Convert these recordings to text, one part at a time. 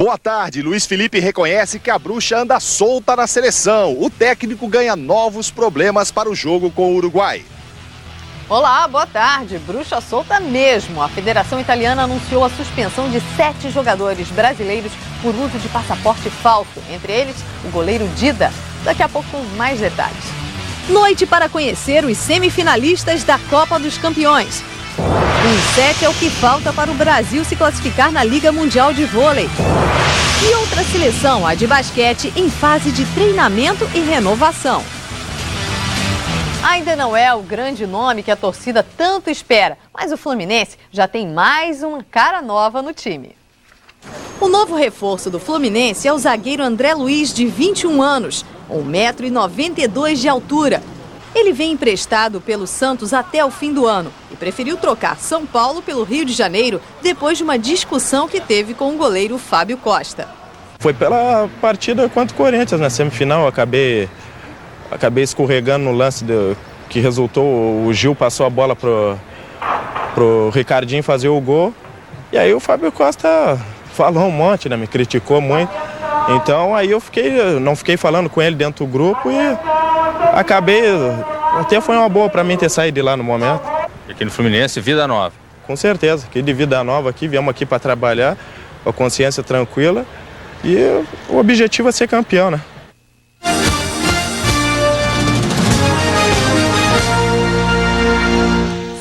Boa tarde. Luiz Felipe reconhece que a bruxa anda solta na seleção. O técnico ganha novos problemas para o jogo com o Uruguai. Olá, boa tarde. Bruxa solta mesmo. A Federação Italiana anunciou a suspensão de 7 jogadores brasileiros por uso de passaporte falso. Entre eles, o goleiro Dida. Daqui a pouco, mais detalhes. Noite para conhecer os semifinalistas da Copa dos Campeões. Um 7 é o que falta para o Brasil se classificar na Liga Mundial de Vôlei. E outra seleção, a de basquete, em fase de treinamento e renovação. Ainda não é o grande nome que a torcida tanto espera, mas o Fluminense já tem mais uma cara nova no time. O novo reforço do Fluminense é o zagueiro André Luiz, de 21 anos, 1,92 m de altura. Ele vem emprestado pelo Santos até o fim do ano e preferiu trocar São Paulo pelo Rio de Janeiro depois de uma discussão que teve com o goleiro Fábio Costa. Foi pela partida contra o Corinthians na semifinal, acabei escorregando no lance que resultou, o Gil passou a bola pro Ricardinho fazer o gol. E aí o Fábio Costa falou um monte, né, me criticou muito. Então aí eu não fiquei falando com ele dentro do grupo e até foi uma boa para mim ter saído de lá no momento. E aqui no Fluminense, vida nova. Com certeza, aqui de vida nova aqui, viemos aqui para trabalhar, com a consciência tranquila e o objetivo é ser campeão, né?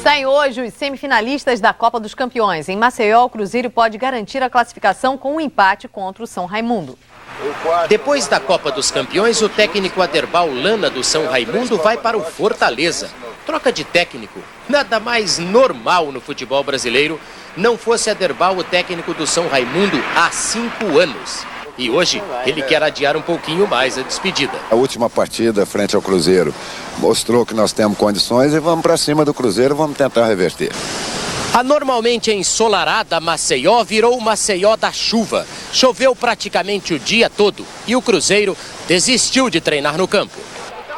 Saem hoje os semifinalistas da Copa dos Campeões. Em Maceió, o Cruzeiro pode garantir a classificação com um empate contra o São Raimundo. Depois da Copa dos Campeões, o técnico Aderbal Lana do São Raimundo vai para o Fortaleza. Troca de técnico, nada mais normal no futebol brasileiro, não fosse Aderbal o técnico do São Raimundo há 5 anos. E hoje ele quer adiar um pouquinho mais a despedida. A última partida frente ao Cruzeiro mostrou que nós temos condições e vamos para cima do Cruzeiro, vamos tentar reverter. A normalmente ensolarada Maceió virou Maceió da chuva. Choveu praticamente o dia todo e o Cruzeiro desistiu de treinar no campo.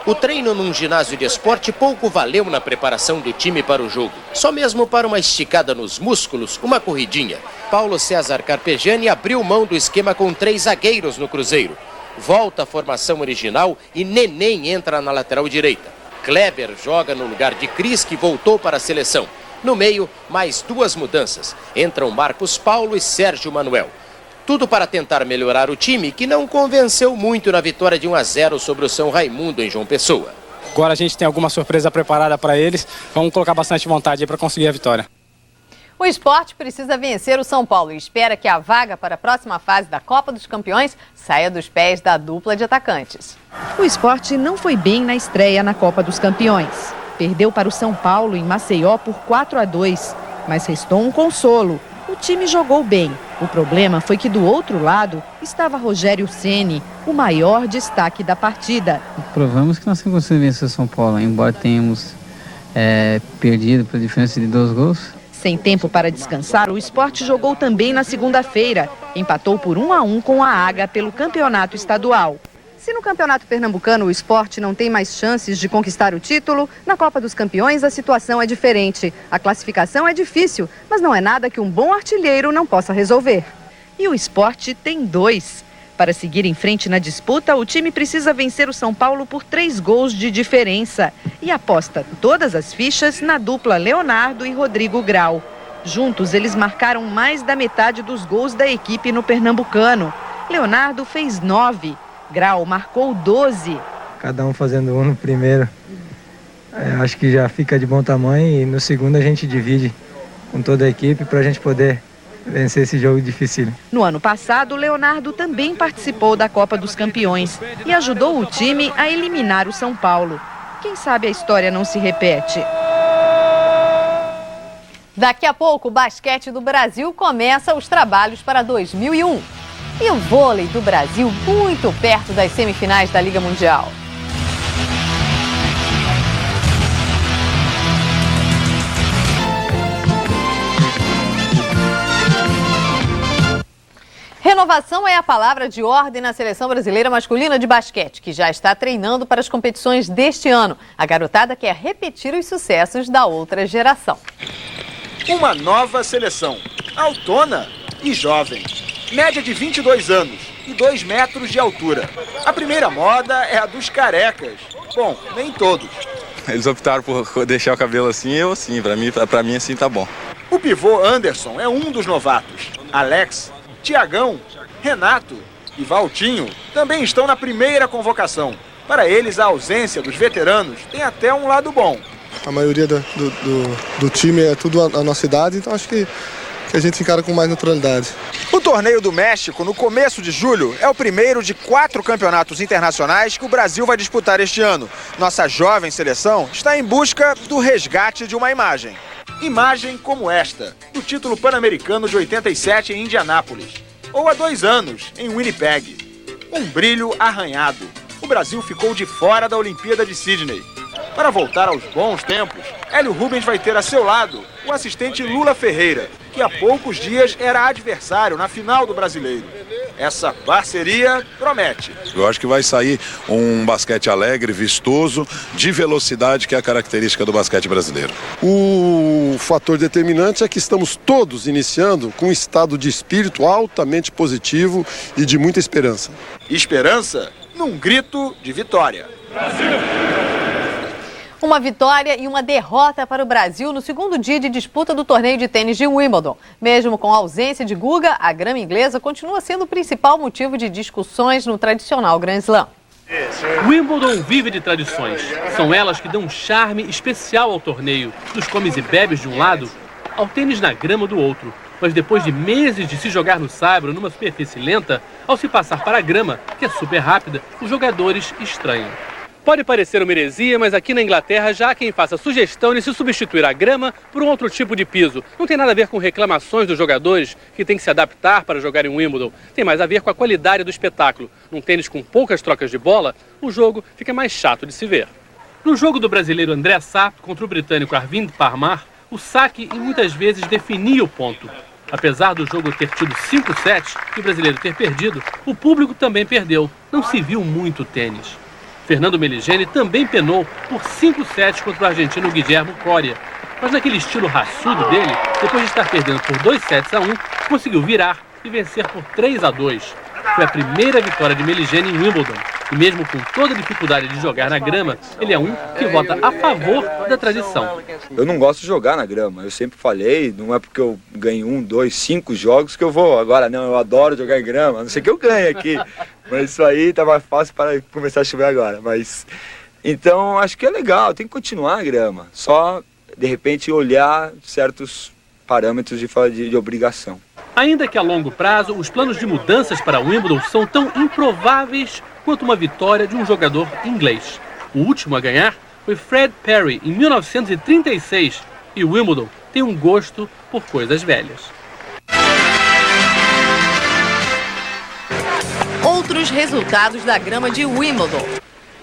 O treino num ginásio de esporte pouco valeu na preparação do time para o jogo. Só mesmo para uma esticada nos músculos, uma corridinha. Paulo César Carpegiani abriu mão do esquema com 3 zagueiros no Cruzeiro. Volta à formação original e Neném entra na lateral direita. Kleber joga no lugar de Cris, que voltou para a seleção. No meio, mais 2 mudanças. Entram Marcos Paulo e Sérgio Manuel. Tudo para tentar melhorar o time, que não convenceu muito na vitória de 1-0 sobre o São Raimundo em João Pessoa. Agora a gente tem alguma surpresa preparada para eles. Vamos colocar bastante vontade aí para conseguir a vitória. O Sport precisa vencer o São Paulo e espera que a vaga para a próxima fase da Copa dos Campeões saia dos pés da dupla de atacantes. O Sport não foi bem na estreia na Copa dos Campeões. Perdeu para o São Paulo em Maceió por 4-2, mas restou um consolo. O time jogou bem. O problema foi que do outro lado estava Rogério Ceni, o maior destaque da partida. Provamos que nós conseguimos vencer o São Paulo, embora tenhamos perdido por diferença de 2 gols. Sem tempo para descansar, o Sport jogou também na segunda-feira. Empatou por 1-1 com a Águia pelo campeonato estadual. Se no Campeonato Pernambucano o Sport não tem mais chances de conquistar o título, na Copa dos Campeões a situação é diferente. A classificação é difícil, mas não é nada que um bom artilheiro não possa resolver. E o Sport tem 2. Para seguir em frente na disputa, o time precisa vencer o São Paulo por 3 gols de diferença. E aposta todas as fichas na dupla Leonardo e Rodrigo Grau. Juntos, eles marcaram mais da metade dos gols da equipe no Pernambucano. Leonardo fez 9. Grau marcou 12. Cada um fazendo um no primeiro. Acho que já fica de bom tamanho e no segundo a gente divide com toda a equipe para a gente poder vencer esse jogo difícil. No ano passado, Leonardo também participou da Copa dos Campeões e ajudou o time a eliminar o São Paulo. Quem sabe a história não se repete. Daqui a pouco, o basquete do Brasil começa os trabalhos para 2001. E o vôlei do Brasil muito perto das semifinais da Liga Mundial. Renovação é a palavra de ordem na seleção brasileira masculina de basquete, que já está treinando para as competições deste ano. A garotada quer repetir os sucessos da outra geração. Uma nova seleção, autona e jovem. média de 22 anos e 2 metros de altura. A primeira moda é a dos carecas. Bom, nem todos. Eles optaram por deixar o cabelo assim, eu assim. Pra mim assim tá bom. O pivô Anderson é um dos novatos. Alex, Tiagão, Renato e Valtinho também estão na primeira convocação. Para eles, a ausência dos veteranos tem até um lado bom. A maioria do time é tudo a nossa idade, então acho que a gente encara com mais naturalidade. O Torneio do México, no começo de julho, é o primeiro de 4 campeonatos internacionais que o Brasil vai disputar este ano. Nossa jovem seleção está em busca do resgate de uma imagem. Imagem como esta, do título pan-americano de 87 em Indianápolis. Ou há 2 anos, em Winnipeg. Um brilho arranhado. O Brasil ficou de fora da Olimpíada de Sydney. Para voltar aos bons tempos, Hélio Rubens vai ter a seu lado o assistente Lula Ferreira, que há poucos dias era adversário na final do Brasileiro. Essa parceria promete. Eu acho que vai sair um basquete alegre, vistoso, de velocidade, que é a característica do basquete brasileiro. O fator determinante é que estamos todos iniciando com um estado de espírito altamente positivo e de muita esperança. Esperança num grito de vitória. Uma vitória e uma derrota para o Brasil no segundo dia de disputa do torneio de tênis de Wimbledon. Mesmo com a ausência de Guga, a grama inglesa continua sendo o principal motivo de discussões no tradicional Grand Slam. Wimbledon vive de tradições. São elas que dão um charme especial ao torneio, dos comes e bebes de um lado, ao tênis na grama do outro. Mas depois de meses de se jogar no saibro numa superfície lenta, ao se passar para a grama, que é super rápida, os jogadores estranham. Pode parecer uma heresia, mas aqui na Inglaterra já há quem faça sugestão de se substituir a grama por um outro tipo de piso. Não tem nada a ver com reclamações dos jogadores que têm que se adaptar para jogar em Wimbledon. Tem mais a ver com a qualidade do espetáculo. Num tênis com poucas trocas de bola, o jogo fica mais chato de se ver. No jogo do brasileiro André Sá contra o britânico Arvind Parmar, o saque e muitas vezes definia o ponto. Apesar do jogo ter tido 5 sets e o brasileiro ter perdido, o público também perdeu. Não se viu muito tênis. Fernando Meligeni também penou por 5 sets contra o argentino Guillermo Coria. Mas naquele estilo raçudo dele, depois de estar perdendo por 2-1, conseguiu virar e vencer por 3-2. Foi a primeira vitória de Meligeni em Wimbledon. E mesmo com toda a dificuldade de jogar na grama, ele é um que vota a favor da tradição. Eu não gosto de jogar na grama, eu sempre falei, não é porque eu ganho 1, 2, 5 jogos que eu vou. Agora não, eu adoro jogar em grama, a não ser que eu ganhe aqui. Mas isso aí tá mais fácil para começar a chover agora. Mas então acho que é legal, tem que continuar a grama. Só de repente olhar certos parâmetros de obrigação. Ainda que a longo prazo, os planos de mudanças para Wimbledon são tão improváveis quanto uma vitória de um jogador inglês. O último a ganhar foi Fred Perry, em 1936, e Wimbledon tem um gosto por coisas velhas. Outros resultados da grama de Wimbledon.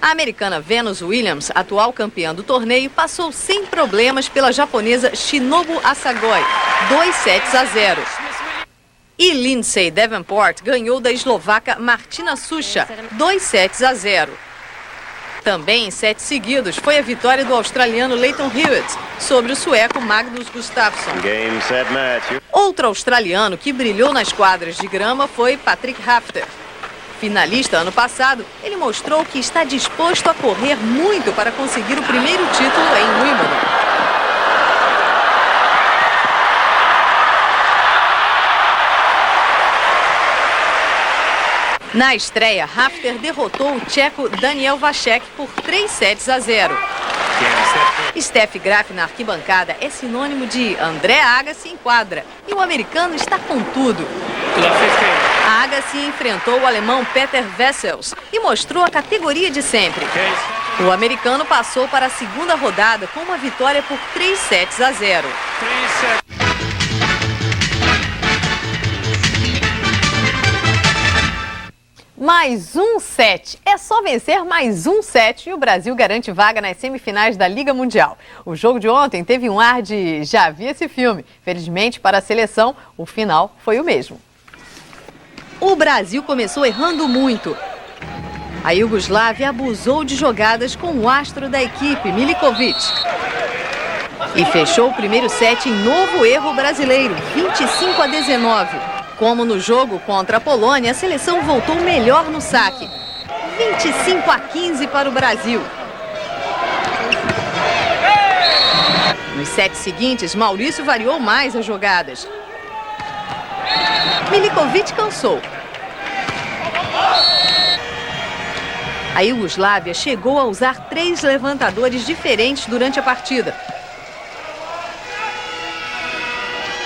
A americana Venus Williams, atual campeã do torneio, passou sem problemas pela japonesa Shinobu Asagoi, 2-0. E Lindsay Davenport ganhou da eslovaca Martina Sucha, 2-0. Também em 7 seguidos foi a vitória do australiano Leighton Hewitt sobre o sueco Magnus Gustafsson. Outro australiano que brilhou nas quadras de grama foi Patrick Rafter. Finalista ano passado, ele mostrou que está disposto a correr muito para conseguir o primeiro título em Wimbledon. Na estreia, Rafter derrotou o tcheco Daniel Vacek por 3-0. Steffi Graf na arquibancada é sinônimo de André Agassi em quadra. E o americano está com tudo. A Agassi enfrentou o alemão Peter Wessels e mostrou a categoria de sempre. O americano passou para a segunda rodada com uma vitória por 3-0. Mais um set. É só vencer mais um set e o Brasil garante vaga nas semifinais da Liga Mundial. O jogo de ontem teve um ar de já vi esse filme. Felizmente para a seleção, o final foi o mesmo. O Brasil começou errando muito. A Iugoslávia abusou de jogadas com o astro da equipe, Milikovic. E fechou o primeiro set em novo erro brasileiro, 25-19. Como no jogo contra a Polônia, a seleção voltou melhor no saque. 25-15 para o Brasil. Nos sets seguintes, Maurício variou mais as jogadas. Milikovic cansou. A Iugoslávia chegou a usar 3 levantadores diferentes durante a partida.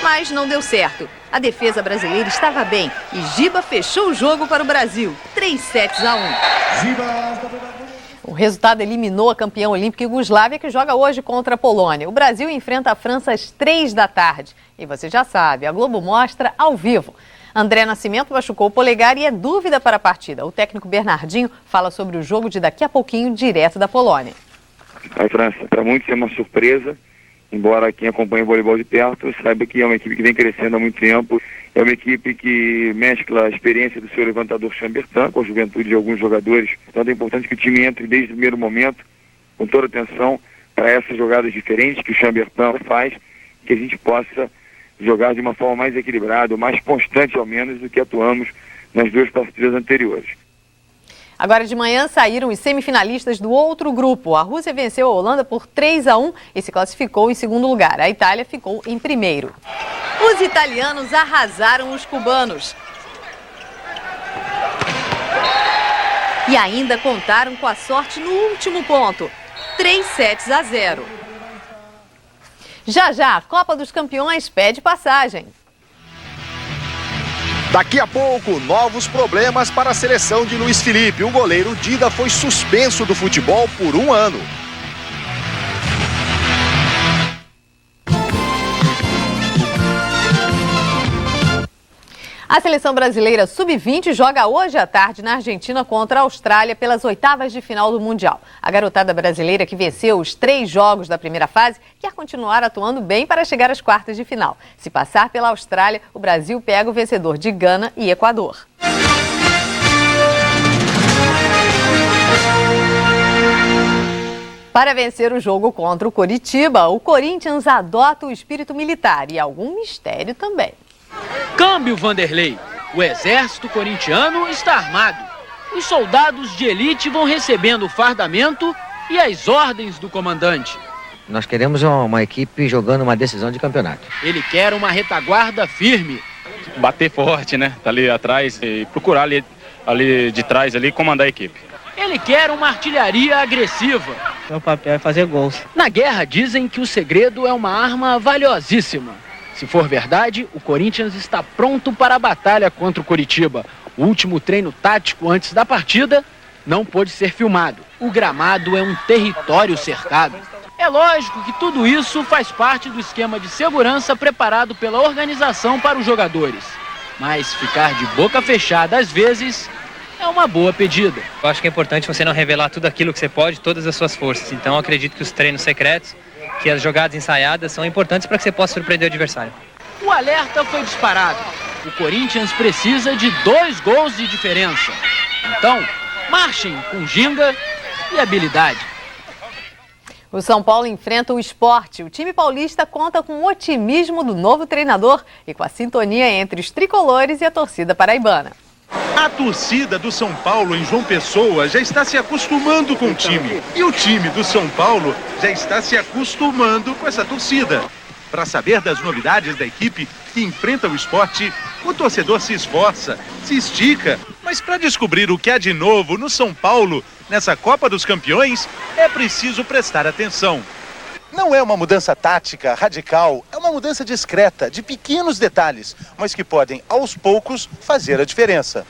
Mas não deu certo. A defesa brasileira estava bem e Giba fechou o jogo para o Brasil. 3-1. O resultado eliminou a campeã olímpica Iugoslávia, que joga hoje contra a Polônia. O Brasil enfrenta a França às 3 da tarde. E você já sabe, a Globo mostra ao vivo. André Nascimento machucou o polegar e é dúvida para a partida. O técnico Bernardinho fala sobre o jogo de daqui a pouquinho, direto da Polônia. A França, para muitos, é uma surpresa, embora quem acompanha o voleibol de perto saiba que é uma equipe que vem crescendo há muito tempo. É uma equipe que mescla a experiência do seu levantador Chambertin com a juventude de alguns jogadores. Então é importante que o time entre desde o primeiro momento, com toda atenção, para essas jogadas diferentes que o Chambertin faz, que a gente possa jogar de uma forma mais equilibrada, mais constante ao menos, do que atuamos nas 2 partidas anteriores. Agora de manhã saíram os semifinalistas do outro grupo. A Rússia venceu a Holanda por 3-1 e se classificou em segundo lugar. A Itália ficou em primeiro. Os italianos arrasaram os cubanos. E ainda contaram com a sorte no último ponto. 3-0. Já já, a Copa dos Campeões pede passagem. Daqui a pouco, novos problemas para a seleção de Luiz Felipe. O goleiro Dida foi suspenso do futebol por 1 ano. A seleção brasileira sub-20 joga hoje à tarde na Argentina contra a Austrália pelas 8ª de final do Mundial. A garotada brasileira, que venceu os 3 jogos da primeira fase, quer continuar atuando bem para chegar às quartas de final. Se passar pela Austrália, o Brasil pega o vencedor de Gana e Equador. Para vencer o jogo contra o Coritiba, o Corinthians adota o espírito militar e algum mistério também. Câmbio, Vanderlei. O exército corintiano está armado. Os soldados de elite vão recebendo o fardamento e as ordens do comandante. Nós queremos uma equipe jogando uma decisão de campeonato. Ele quer uma retaguarda firme. Bater forte, né? Tá ali atrás e procurar ali de trás, ali, comandar a equipe. Ele quer uma artilharia agressiva. Meu papel é fazer gols. Na guerra dizem que o segredo é uma arma valiosíssima. Se for verdade, o Corinthians está pronto para a batalha contra o Coritiba. O último treino tático antes da partida não pôde ser filmado. O gramado é um território cercado. É lógico que tudo isso faz parte do esquema de segurança preparado pela organização para os jogadores. Mas ficar de boca fechada às vezes é uma boa pedida. Eu acho que é importante você não revelar tudo aquilo que você pode, todas as suas forças. Então eu acredito que os treinos secretos, que as jogadas ensaiadas são importantes para que você possa surpreender o adversário. O alerta foi disparado. O Corinthians precisa de 2 gols de diferença. Então, marchem com ginga e habilidade. O São Paulo enfrenta o Sport. O time paulista conta com o otimismo do novo treinador e com a sintonia entre os tricolores e a torcida paraibana. A torcida do São Paulo em João Pessoa já está se acostumando com o time. E o time do São Paulo já está se acostumando com essa torcida. Para saber das novidades da equipe que enfrenta o Sport, o torcedor se esforça, se estica. Mas para descobrir o que há de novo no São Paulo, nessa Copa dos Campeões, é preciso prestar atenção. Não é uma mudança tática radical, é uma mudança discreta, de pequenos detalhes, mas que podem, aos poucos, fazer a diferença.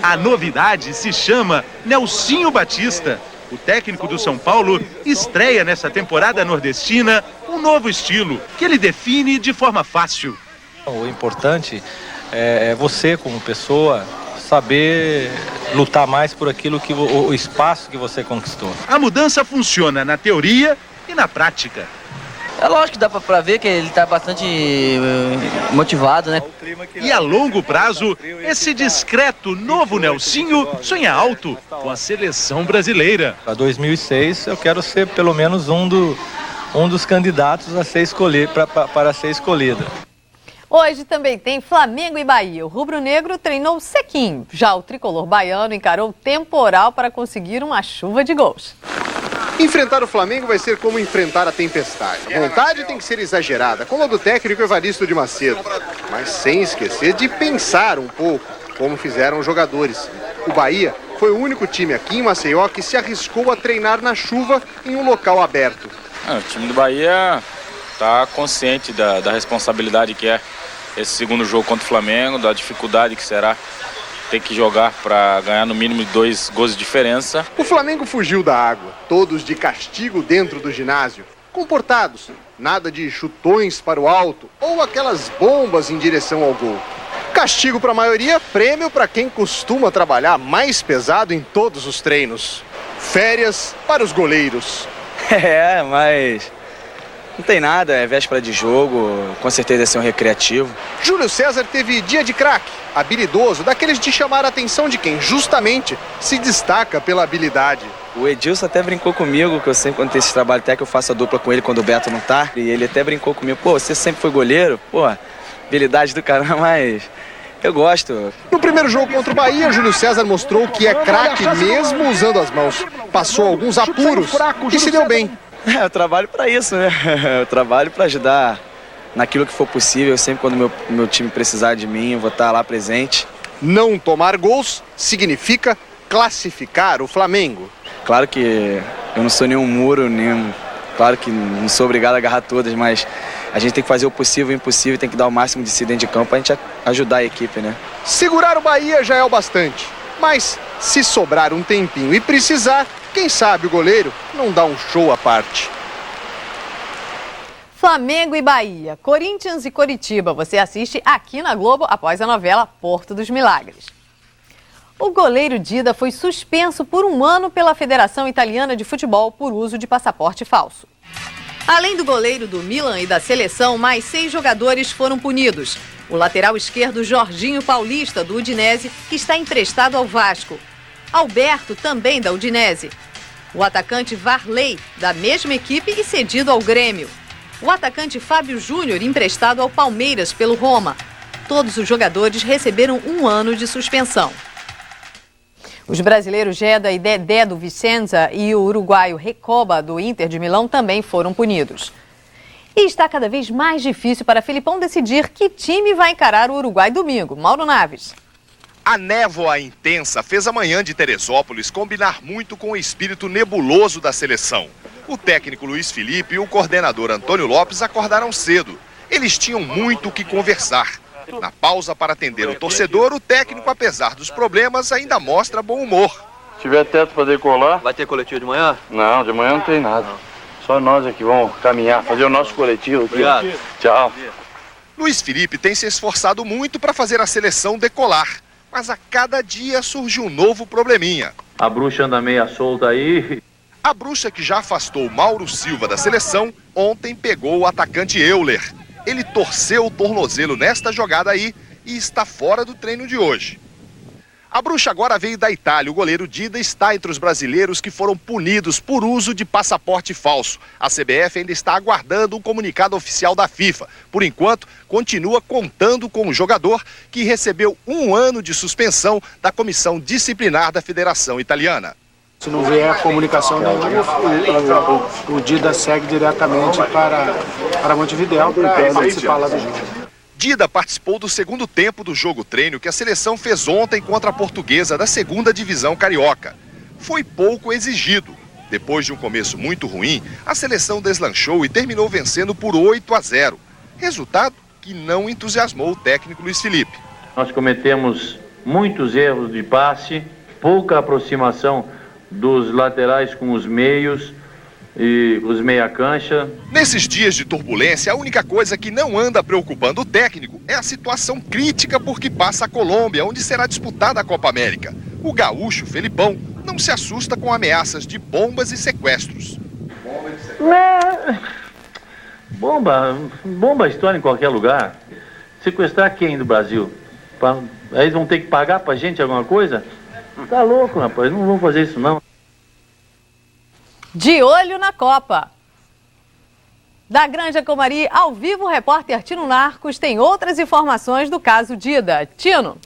A novidade se chama Nelsinho Batista. O técnico do São Paulo estreia nessa temporada nordestina um novo estilo, que ele define de forma fácil. O importante é você, como pessoa, saber lutar mais por aquilo que o espaço que você conquistou. A mudança funciona na teoria e na prática. É lógico que dá pra ver que ele tá bastante motivado, né? E a longo prazo, esse discreto novo Nelsinho sonha alto com a seleção brasileira. Para 2006 eu quero ser pelo menos um dos candidatos a ser escolhido, para ser escolhido. Hoje também tem Flamengo e Bahia. O rubro-negro treinou sequinho. Já o tricolor baiano encarou temporal para conseguir uma chuva de gols. Enfrentar o Flamengo vai ser como enfrentar a tempestade. A vontade tem que ser exagerada, como a do técnico Evaristo de Macedo. Mas sem esquecer de pensar um pouco, como fizeram os jogadores. O Bahia foi o único time aqui em Maceió que se arriscou a treinar na chuva em um local aberto. O time do Bahia está consciente da responsabilidade que é esse segundo jogo contra o Flamengo, da dificuldade que será ter que jogar para ganhar no mínimo 2 gols de diferença. O Flamengo fugiu da água, todos de castigo dentro do ginásio, comportados, nada de chutões para o alto ou aquelas bombas em direção ao gol. Castigo para a maioria, prêmio para quem costuma trabalhar mais pesado em todos os treinos. Férias para os goleiros. Mas não tem nada, é véspera de jogo, com certeza vai ser um recreativo. Júlio César teve dia de craque, habilidoso, daqueles de chamar a atenção de quem justamente se destaca pela habilidade. O Edilson até brincou comigo, que eu sempre, quando tem esse trabalho técnico, eu faço a dupla com ele quando o Beto não tá. E ele até brincou comigo, pô, você sempre foi goleiro? Pô, habilidade do caramba, mas eu gosto. No primeiro jogo contra o Bahia, Júlio César mostrou que é craque mesmo usando as mãos. Passou alguns apuros e se deu bem. Eu trabalho para isso, né? Eu trabalho para ajudar naquilo que for possível. Sempre quando meu time precisar de mim, eu vou estar lá presente. Não tomar gols significa classificar o Flamengo. Claro que eu não sou nenhum muro, claro que não sou obrigado a agarrar todas, mas a gente tem que fazer o possível e o impossível, tem que dar o máximo de si dentro de campo para a gente ajudar a equipe, né? Segurar o Bahia já é o bastante, mas se sobrar um tempinho e precisar, quem sabe o goleiro não dá um show à parte. Flamengo e Bahia, Corinthians e Coritiba. Você assiste aqui na Globo após a novela Porto dos Milagres. O goleiro Dida foi suspenso por 1 ano pela Federação Italiana de Futebol por uso de passaporte falso. Além do goleiro do Milan e da seleção, mais 6 jogadores foram punidos. O lateral esquerdo Jorginho Paulista, do Udinese, que está emprestado ao Vasco. Alberto, também da Udinese. O atacante Varley, da mesma equipe e cedido ao Grêmio. O atacante Fábio Júnior, emprestado ao Palmeiras pelo Roma. Todos os jogadores receberam 1 ano de suspensão. Os brasileiros Geda e Dedé do Vicenza e o uruguaio Recoba do Inter de Milão também foram punidos. E está cada vez mais difícil para Filipão decidir que time vai encarar o Uruguai domingo. Mauro Naves. A névoa intensa fez a manhã de Teresópolis combinar muito com o espírito nebuloso da seleção. O técnico Luiz Felipe e o coordenador Antônio Lopes acordaram cedo. Eles tinham muito o que conversar. Na pausa para atender o torcedor, o técnico, apesar dos problemas, ainda mostra bom humor. Se tiver teto para decolar... Vai ter coletivo de manhã? Não, de manhã não tem nada. Só nós aqui vamos caminhar, fazer o nosso coletivo aqui. Obrigado. Tchau. Luiz Felipe tem se esforçado muito para fazer a seleção decolar, mas a cada dia surge um novo probleminha. A bruxa anda meia solta aí. A bruxa que já afastou Mauro Silva da seleção, ontem pegou o atacante Euler. Ele torceu o tornozelo nesta jogada aí e está fora do treino de hoje. A bruxa agora veio da Itália. O goleiro Dida está entre os brasileiros que foram punidos por uso de passaporte falso. A CBF ainda está aguardando um comunicado oficial da FIFA. Por enquanto, continua contando com o jogador que recebeu 1 ano de suspensão da comissão disciplinar da Federação Italiana. Se não vier a comunicação nenhuma, o Dida segue diretamente para Montevidéu para participar lá do jogo. Dida participou do segundo tempo do jogo treino que a seleção fez ontem contra a Portuguesa da 2ª Divisão Carioca. Foi pouco exigido. Depois de um começo muito ruim, a seleção deslanchou e terminou vencendo por 8-0. Resultado que não entusiasmou o técnico Luiz Felipe. Nós cometemos muitos erros de passe, pouca aproximação dos laterais com os meios e os meia-cancha. Nesses dias de turbulência, a única coisa que não anda preocupando o técnico é a situação crítica por que passa a Colômbia, onde será disputada a Copa América. O gaúcho Felipão não se assusta com ameaças de bombas e sequestros. Bomba história em qualquer lugar. Sequestrar quem do Brasil? Aí eles vão ter que pagar pra gente alguma coisa? Tá louco, rapaz, não vão fazer isso não. De olho na Copa. Da Granja Comari, ao vivo, o repórter Tino Narcos tem outras informações do caso Dida. Tino.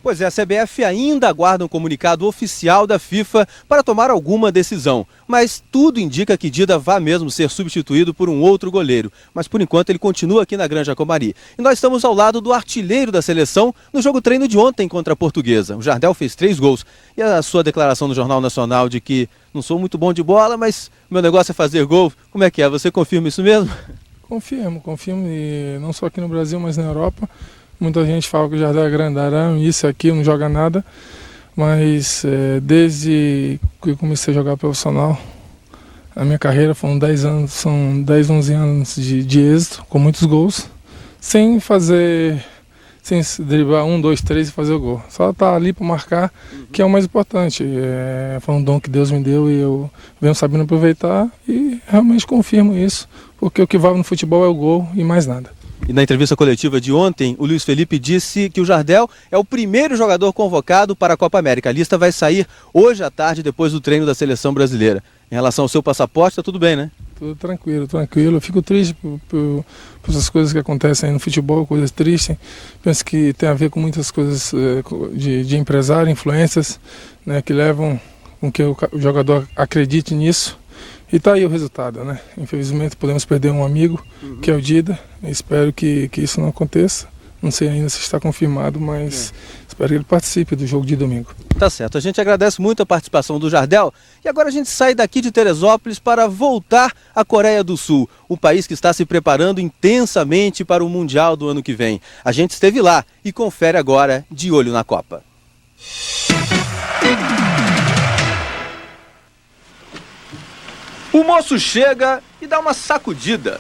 Pois é, a CBF ainda aguarda um comunicado oficial da FIFA para tomar alguma decisão. Mas tudo indica que Dida vai mesmo ser substituído por um outro goleiro. Mas por enquanto ele continua aqui na Granja Comari. E nós estamos ao lado do artilheiro da seleção no jogo treino de ontem contra a Portuguesa. O Jardel fez 3 gols. E a sua declaração no Jornal Nacional de que não sou muito bom de bola, mas meu negócio é fazer gol. Como é que é? Você confirma isso mesmo? Confirmo. E não só aqui no Brasil, mas na Europa. Muita gente fala que o Jardel é grandalhão, isso aqui, não joga nada. Mas desde que eu comecei a jogar profissional, a minha carreira foram 10 anos, são 10, 11 anos de êxito, com muitos gols, sem driblar 1, 2, 3 e fazer o gol. Só estar ali para marcar, que é o mais importante. Foi um dom que Deus me deu e eu venho sabendo aproveitar e realmente confirmo isso, porque o que vale no futebol é o gol e mais nada. E na entrevista coletiva de ontem, o Luiz Felipe disse que o Jardel é o primeiro jogador convocado para a Copa América. A lista vai sair hoje à tarde, depois do treino da seleção brasileira. Em relação ao seu passaporte, está tudo bem, né? Tudo tranquilo. Eu fico triste por essas coisas que acontecem aí no futebol, coisas tristes. Penso que tem a ver com muitas coisas de empresário, influências, né, que levam com que o jogador acredite nisso. E tá aí o resultado, né? Infelizmente podemos perder um amigo, que é o Dida. Espero que isso não aconteça. Não sei ainda se está confirmado, mas espero que ele participe do jogo de domingo. Tá certo, a gente agradece muito a participação do Jardel. E agora a gente sai daqui de Teresópolis para voltar à Coreia do Sul, o país que está se preparando intensamente para o Mundial do ano que vem. A gente esteve lá e confere agora De Olho na Copa. O moço chega e dá uma sacudida.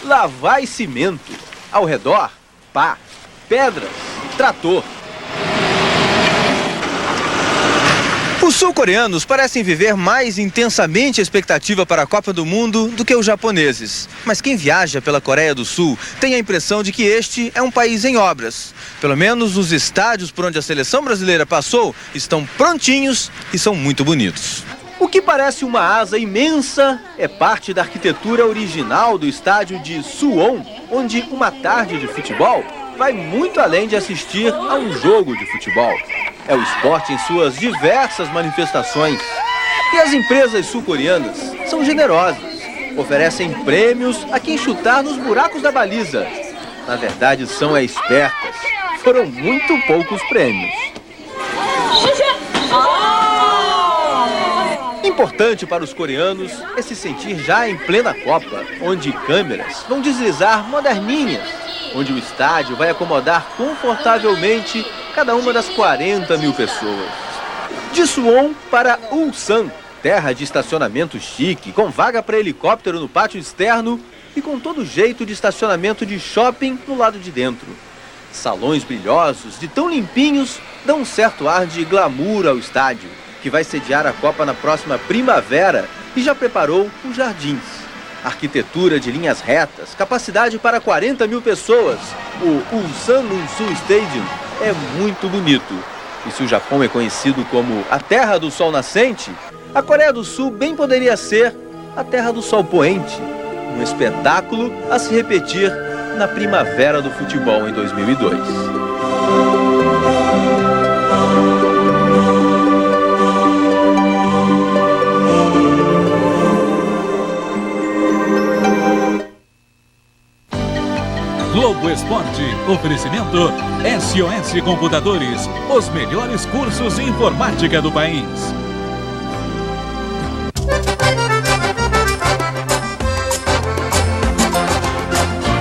Lá vai cimento. Ao redor, pá, pedras, trator. Os sul-coreanos parecem viver mais intensamente a expectativa para a Copa do Mundo do que os japoneses. Mas quem viaja pela Coreia do Sul tem a impressão de que este é um país em obras. Pelo menos os estádios por onde a seleção brasileira passou estão prontinhos e são muito bonitos. O que parece uma asa imensa é parte da arquitetura original do estádio de Suwon, onde uma tarde de futebol vai muito além de assistir a um jogo de futebol. É o esporte em suas diversas manifestações. E as empresas sul-coreanas são generosas. Oferecem prêmios a quem chutar nos buracos da baliza. Na verdade, são espertas. Foram muito poucos prêmios. Importante para os coreanos é se sentir já em plena Copa, onde câmeras vão deslizar moderninhas, onde o estádio vai acomodar confortavelmente cada uma das 40 mil pessoas. De Suwon para Ulsan, terra de estacionamento chique, com vaga para helicóptero no pátio externo e com todo jeito de estacionamento de shopping no lado de dentro. Salões brilhosos, de tão limpinhos, dão um certo ar de glamour ao estádio, que vai sediar a Copa na próxima primavera e já preparou os jardins. Arquitetura de linhas retas, capacidade para 40 mil pessoas. O Ulsan Munsu Stadium é muito bonito. E se o Japão é conhecido como a terra do sol nascente, a Coreia do Sul bem poderia ser a terra do sol poente. Um espetáculo a se repetir na primavera do futebol em 2002. Globo Esporte, oferecimento SOS Computadores, os melhores cursos de informática do país.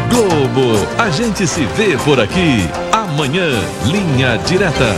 Globo, a gente se vê por aqui. Amanhã, Linha Direta.